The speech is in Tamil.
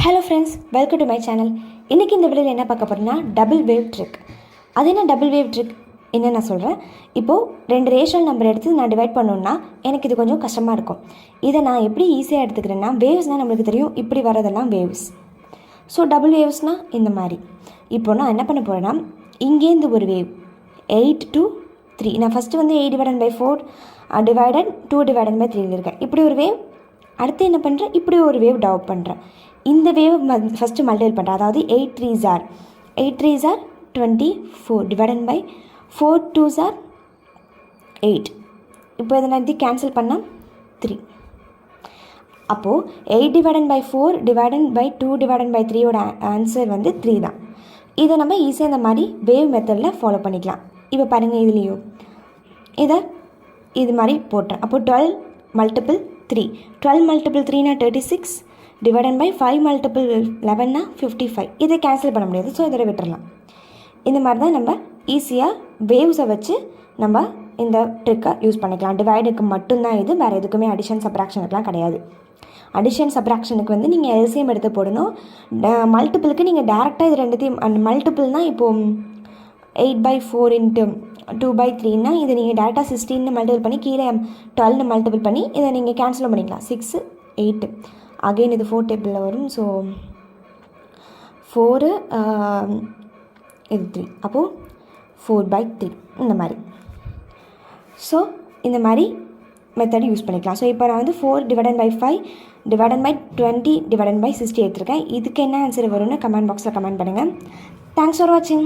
Hello friends, welcome to my channel. இன்றைக்கி இந்த வீடியோவில் என்ன பார்க்க போகிறேன்னா டபுள் வேவ் ட்ரிக். அது என்ன டபுள் வேவ் ட்ரிக் என்ன நான் சொல்கிறேன். இப்போது 2 ரேஷனல் நம்பர் எடுத்து நான் டிவைட் பண்ணணுன்னா எனக்கு இது கொஞ்சம் கஷ்டமாக இருக்கும். இதை நான் எப்படி ஈஸியாக எடுத்துக்கிறேன்னா, வேவ்ஸ்னால் நம்மளுக்கு தெரியும், இப்படி வரதெல்லாம் வேவ்ஸ். ஸோ டபுள் வேவ்ஸ்னால் இந்த மாதிரி. இப்போ நான் என்ன பண்ண போகிறேன்னா, இங்கேருந்து ஒரு வேவ் 8 to 3. நான் ஃபஸ்ட்டு வந்து 8/4 டிவைடட் 2/3 இருக்கேன். இப்படி ஒரு வேவ். அடுத்து என்ன பண்ணுறேன், இப்படி ஒரு வேவ் டெவலப் பண்ணுறேன். இந்த வேவ் ஃபஸ்ட்டு மல்டிபிள் பண்ணுறேன். அதாவது 8 3s are 24 டிவைடன் by 4 2s are 8. இப்போ இதை நான் கேன்சல் பண்ணால் 3. அப்போது 8/4 டிவைடன் பை 2/3 ஆன்சர் வந்து 3 தான். இதை நம்ம ஈஸியாக இந்த மாதிரி வேவ் மெத்தடில் ஃபாலோ பண்ணிக்கலாம். இப்போ பாருங்கள், இதுலேயும் இதை இது மாதிரி போட்டேன். அப்போது 12 மல்டிபிள் 3. 12 மல்டிபிள் 3னா 36 டிவைடன் பை 5 மல்டிபிள் 11னா 55. இதை கேன்சல் பண்ண முடியாது, ஸோ இதை விட்டுடலாம். இந்த மாதிரி தான் நம்ம ஈஸியாக வேவ்ஸை வச்சு நம்ம இந்த ட்ரிக்கை யூஸ் பண்ணிக்கலாம். டிவைடுக்கு மட்டும்தான் இது, வேறு எதுக்குமே அடிஷன் சப்ராக்ஷனுக்குலாம் கிடையாது. அடிஷன் சப்ராக்ஷனுக்கு வந்து நீங்கள் எல்சிஎம் எடுத்து போடணும். மல்டிபிளுக்கு நீங்கள் டேரெக்டாக இது ரெண்டுத்தையும், அந்த மல்டிபிள்னால் இப்போது 8/4 இன்ட்டு 2/3னா இதை நீங்கள் டேரெக்டாக 16 மல்டிபிள் பண்ணி கீழே 12 மல்டிபிள் பண்ணி இதை நீங்கள் கேன்சல் பண்ணிக்கலாம். 6 8 அகெயின் இது 4 டேபிளில் வரும். ஸோ 4 இது 3, அப்போது 4/3 இந்த மாதிரி. ஸோ இந்த மாதிரி மெத்தட் யூஸ் பண்ணிக்கலாம். ஸோ இப்போ நான் வந்து 4/5 டிவைடன் பை 20 டிவைடன் பை 60 எடுத்துருக்கேன். இதுக்கு என்ன ஆன்சர் வரும்னு கமெண்ட் பாக்ஸில் கமெண்ட் பண்ணுங்கள். தேங்க்ஸ் ஃபார் வாட்சிங்.